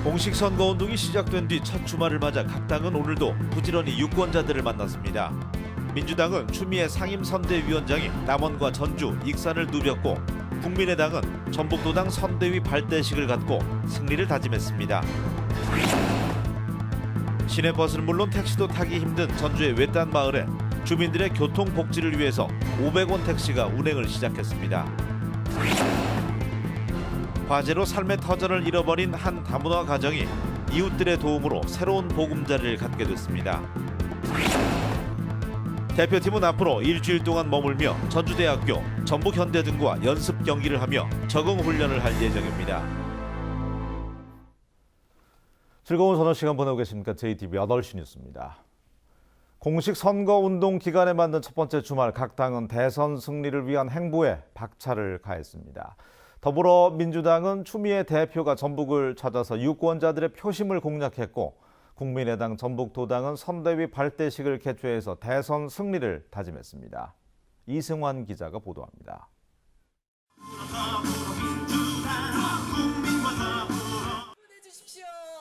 공식 선거운동이 시작된 뒤 첫 주말을 맞아 각 당은 오늘도 부지런히 유권자들을 만났습니다. 민주당은 추미애 상임선대위원장이 남원과 전주, 익산을 누볐고 국민의당은 전북도당 선대위 발대식을 갖고 승리를 다짐했습니다. 시내버스는 물론 택시도 타기 힘든 전주의 외딴 마을에 주민들의 교통복지를 위해서 500원 택시가 운행을 시작했습니다. 화재로 삶의 터전을 잃어버린 한 다문화 가정이 이웃들의 도움으로 새로운 보금자리를 갖게 됐습니다. 대표팀은 앞으로 일주일 동안 머물며 전주대학교, 전북현대 등과 연습 경기를 하며 적응 훈련을 할 예정입니다. 즐거운 저녁 시간 보내고 계십니까? JTBC 8시 뉴스입니다. 공식 선거운동 기간에 맞는 첫 번째 주말 각 당은 대선 승리를 위한 행보에 박차를 가했습니다. 더불어민주당은 추미애 대표가 전북을 찾아서 유권자들의 표심을 공략했고 국민의당, 전북도당은 선대위 발대식을 개최해서 대선 승리를 다짐했습니다. 이승환 기자가 보도합니다.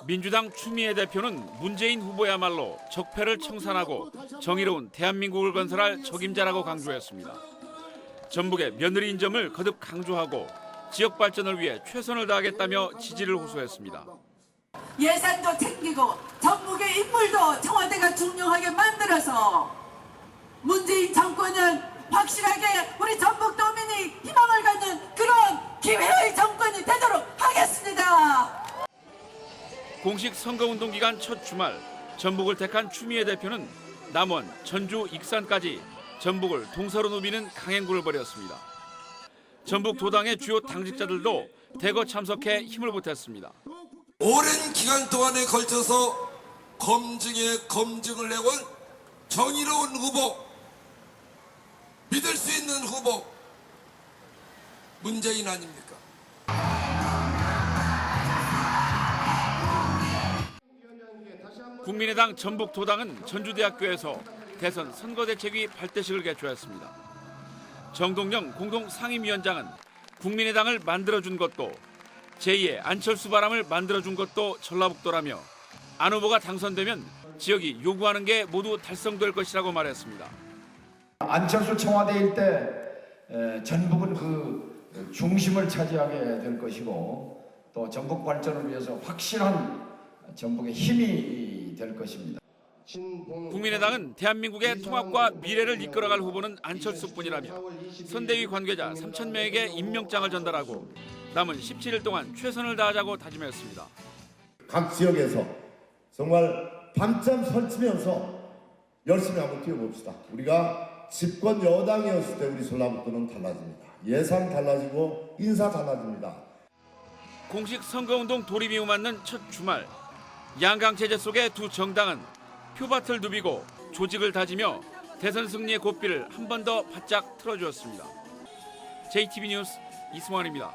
민주당 추미애 대표는 문재인 후보야말로 적폐를 청산하고 정의로운 대한민국을 건설할 적임자라고 강조했습니다. 전북의 며느리 인점을 거듭 강조하고 지역 발전을 위해 최선을 다하겠다며 지지를 호소했습니다. 예산도 챙기고 전북의 인물도 청와대가 중요하게 만들어서 문재인 정권은 확실하게 우리 전북도민이 희망을 갖는 그런 기회의 정권이 되도록 하겠습니다. 공식 선거운동 기간 첫 주말 전북을 택한 추미애 대표는 남원, 전주, 익산까지 전북을 동서로 누비는 강행군을 벌였습니다. 전북 도당의 주요 당직자들도 대거 참석해 힘을 보탰습니다. 오랜 기간 동안에 걸쳐서 검증을 해온 정의로운 후보, 믿을 수 있는 후보, 문재인 아닙니까? 국민의당 전북도당은 전주대학교에서 대선 선거대책위 발대식을 개최했습니다. 정동영 공동상임위원장은 국민의당을 만들어준 것도 제2의 안철수 바람을 만들어준 것도 전라북도라며 안 후보가 당선되면 지역이 요구하는 게 모두 달성될 것이라고 말했습니다. 안철수 청와대일 때 전북은 그 중심을 차지하게 될 것이고 또 전북 발전을 위해서 확실한 전북의 힘이 될 것입니다. 국민의당은 대한민국의 통합과 미래를 이끌어갈 후보는 안철수뿐이라며 선대위 관계자 3,000명에게 임명장을 전달하고 남은 17일 동안 최선을 다하자고 다짐했습니다. 각 지역에서 정말 밤잠 설치면서 열심히 한번 뛰어봅시다. 우리가 집권 여당이었을 때 우리 전라북도는 달라집니다. 예산 달라지고 인사 달라집니다. 공식 선거운동 돌입이 맞는 첫 주말 양강 체제 속의 두 정당은 표밭을 누비고 조직을 다지며 대선 승리의 고삐를 한 번 더 바짝 틀어주었습니다. JTBC 뉴스 이승환입니다.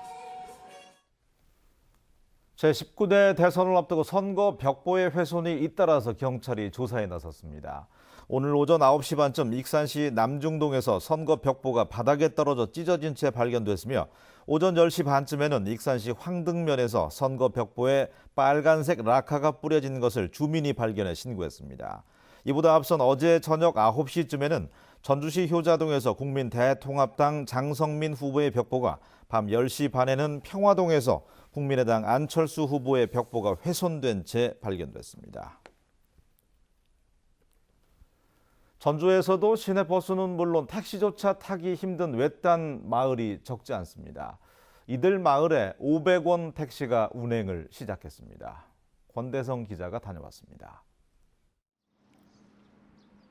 제19대 대선을 앞두고 선거 벽보의 훼손이 잇따라서 경찰이 조사에 나섰습니다. 오늘 오전 9시 반쯤 익산시 남중동에서 선거 벽보가 바닥에 떨어져 찢어진 채 발견됐으며 오전 10시 반쯤에는 익산시 황등면에서 선거 벽보에 빨간색 라카가 뿌려진 것을 주민이 발견해 신고했습니다. 이보다 앞선 어제 저녁 9시쯤에는 전주시 효자동에서 국민대통합당 장성민 후보의 벽보가 밤 10시 반에는 평화동에서 국민의당 안철수 후보의 벽보가 훼손된 채 발견됐습니다. 전주에서도 시내버스는 물론 택시조차 타기 힘든 외딴 마을이 적지 않습니다. 이들 마을에 500원 택시가 운행을 시작했습니다. 권대성 기자가 다녀왔습니다.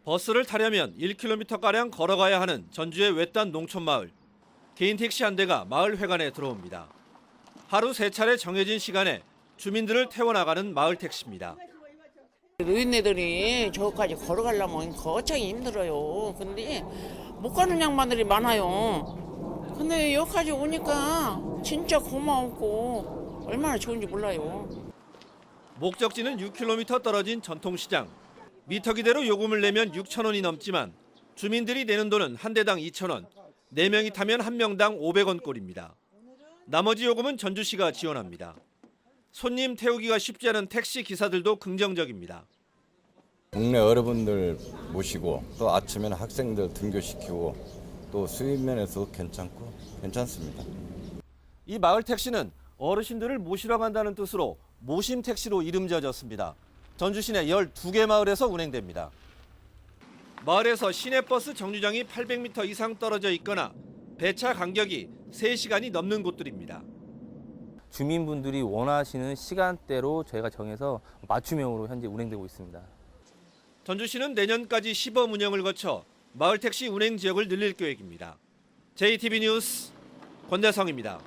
버스를 타려면 1km가량 걸어가야 하는 전주의 외딴 농촌 마을. 개인 택시 한 대가 마을 회관에 들어옵니다. 하루 3차례 정해진 시간에 주민들을 태워나가는 마을 택시입니다. 노인네들이 저기까지 걸어가려면 거창이 힘들어요. 근데 못 가는 양반들이 많아요. 근데 여기까지 오니까 진짜 고마웠고 얼마나 좋은지 몰라요. 목적지는 6km 떨어진 전통시장. 미터기대로 요금을 내면 6,000원이 넘지만 주민들이 내는 돈은 한 대당 2,000원, 4명이 타면 한 명당 500원 꼴입니다. 나머지 요금은 전주시가 지원합니다. 손님 태우기가 쉽지 않은 택시 기사들도 긍정적입니다. 동네 어른분들 모시고 또 아침에는 학생들 등교시키고 또 수입 면에서 괜찮습니다. 이 마을 택시는 어르신들을 모시러 간다는 뜻으로 모심 택시로 이름 지어졌습니다. 전주 시내 12개 마을에서 운행됩니다. 마을에서 시내버스 정류장이 800m 이상 떨어져 있거나 배차 간격이 3시간이 넘는 곳들입니다. 주민분들이 원하시는 시간대로 저희가 정해서 맞춤형으로 현재 운행되고 있습니다. 전주시는 내년까지 시범 운영을 거쳐 마을 택시 운행 지역을 늘릴 계획입니다. JTB 뉴스 권대성입니다.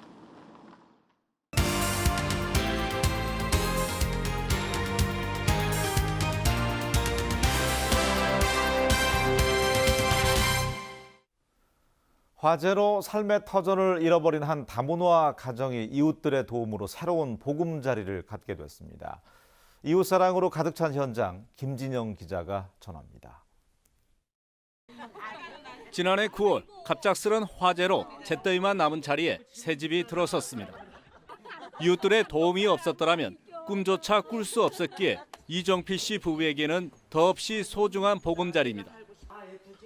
화재로 삶의 터전을 잃어버린 한 다문화 가정이 이웃들의 도움으로 새로운 보금자리를 갖게 됐습니다. 이웃사랑으로 가득 찬 현장, 김진영 기자가 전합니다. 지난해 9월 갑작스런 화재로 잿더미만 남은 자리에 새 집이 들어섰습니다. 이웃들의 도움이 없었더라면 꿈조차 꿀 수 없었기에 이정필 씨 부부에게는 더없이 소중한 보금자리입니다.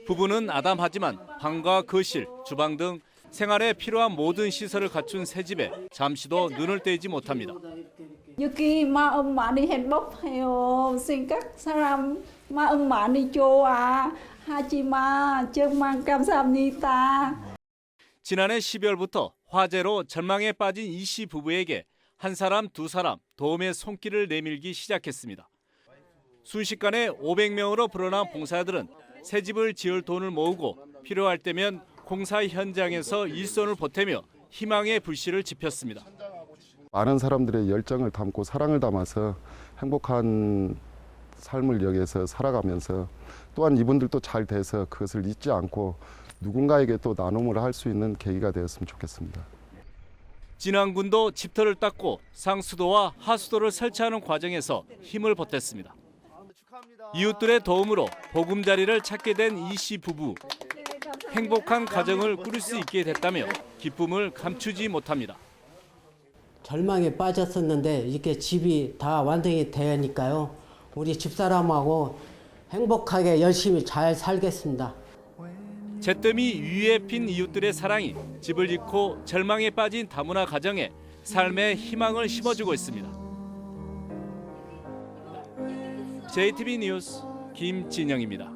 부부는 아담하지만 방과 거실, 주방 등 생활에 필요한 모든 시설을 갖춘 새 집에 잠시도 눈을 떼지 못합니다. 여기 마음 많이 행복해요. 생각 사람 마음 많이 좋아. 하지만 정말 감사합니다. 지난해 12월부터 화재로 절망에 빠진 이 씨 부부에게 한 사람, 두 사람 도움의 손길을 내밀기 시작했습니다. 순식간에 500명으로 불어난 봉사자들은 새 집을 지을 돈을 모으고 필요할 때면 공사 현장에서 일손을 보태며 희망의 불씨를 지폈습니다. 많은 사람들의 열정을 담고 사랑을 담아서 행복한 삶을 여기서 살아가면서 또한 이분들도 잘 돼서 그것을 잊지 않고 누군가에게 또 나눔을 할 수 있는 계기가 되었으면 좋겠습니다. 진안군도 집터를 닦고 상수도와 하수도를 설치하는 과정에서 힘을 보탰습니다. 이웃들의 도움으로 보금자리를 찾게 된 이 씨 부부. 행복한 가정을 꾸릴 수 있게 됐다며 기쁨을 감추지 못합니다. 절망에 빠졌었는데 이렇게 집이 다 완성이 되니까요. 우리 집사람하고 행복하게 열심히 잘 살겠습니다. 잿더미 위에 핀 이웃들의 사랑이 집을 짓고 절망에 빠진 다문화 가정에 삶의 희망을 심어주고 있습니다. JTB 뉴스 김진영입니다.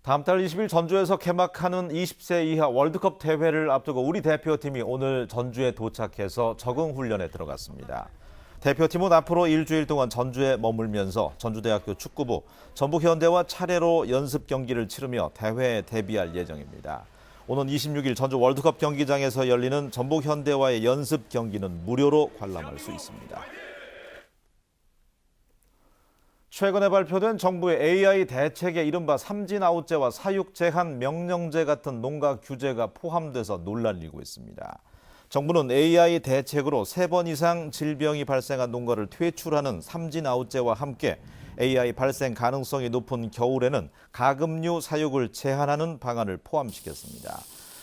다음 달 20일 전주에서 개막하는 20세 이하 월드컵 대회를 앞두고 우리 대표팀이 오늘 전주에 도착해서 적응 훈련에 들어갔습니다. 대표팀은 앞으로 일주일 동안 전주에 머물면서 전주대학교 축구부, 전북현대와 차례로 연습 경기를 치르며 대회에 대비할 예정입니다. 오는 26일 전주 월드컵 경기장에서 열리는 전북현대와의 연습 경기는 무료로 관람할 수 있습니다. 최근에 발표된 정부의 AI 대책에 이른바 삼진아웃제와 사육제한 명령제 같은 농가 규제가 포함돼서 논란이 일고 있습니다. 정부는 AI 대책으로 3번 이상 질병이 발생한 농가를 퇴출하는 삼진아웃제와 함께 AI 발생 가능성이 높은 겨울에는 가금류 사육을 제한하는 방안을 포함시켰습니다.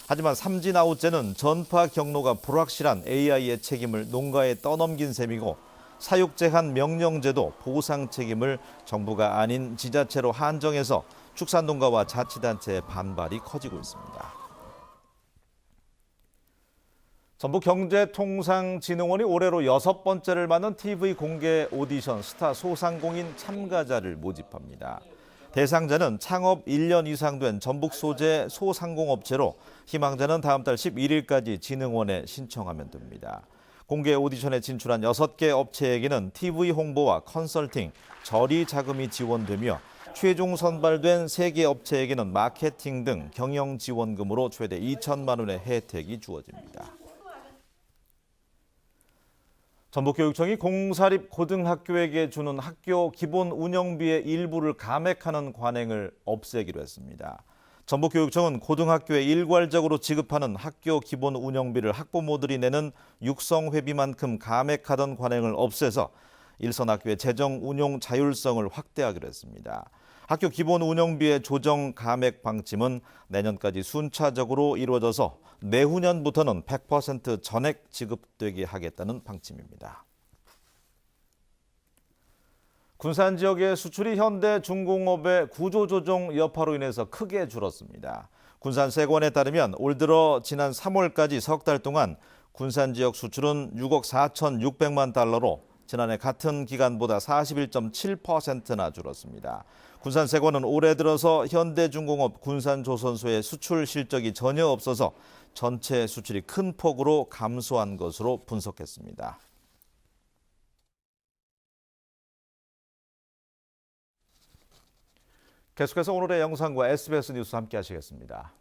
하지만 삼진아웃제는 전파 경로가 불확실한 AI의 책임을 농가에 떠넘긴 셈이고 사육 제한 명령제도 보상 책임을 정부가 아닌 지자체로 한정해서 축산농가와 자치단체의 반발이 커지고 있습니다. 전북경제통상진흥원이 올해로 6번째를 맞는 TV 공개 오디션 스타 소상공인 참가자를 모집합니다. 대상자는 창업 1년 이상 된 전북 소재 소상공업체로 희망자는 다음 달 11일까지 진흥원에 신청하면 됩니다. 공개 오디션에 진출한 6개 업체에게는 TV 홍보와 컨설팅, 저리 자금이 지원되며 최종 선발된 3개 업체에게는 마케팅 등 경영 지원금으로 최대 2천만 원의 혜택이 주어집니다. 전북교육청이 공사립 고등학교에게 주는 학교 기본 운영비의 일부를 감액하는 관행을 없애기로 했습니다. 전북교육청은 고등학교에 일괄적으로 지급하는 학교 기본 운영비를 학부모들이 내는 육성회비만큼 감액하던 관행을 없애서 일선 학교의 재정 운용 자율성을 확대하기로 했습니다. 학교 기본 운영비의 조정 감액 방침은 내년까지 순차적으로 이루어져서 내후년부터는 100% 전액 지급되게 하겠다는 방침입니다. 군산 지역의 수출이 현대중공업의 구조조정 여파로 인해서 크게 줄었습니다. 군산 세관에 따르면 올 들어 지난 3월까지 석 달 동안 군산 지역 수출은 6억 4,600만 달러로 지난해 같은 기간보다 41.7%나 줄었습니다. 군산 세관은 올해 들어서 현대중공업 군산조선소의 수출 실적이 전혀 없어서 전체 수출이 큰 폭으로 감소한 것으로 분석했습니다. 계속해서 오늘의 영상과 SBS 뉴스 함께 하시겠습니다.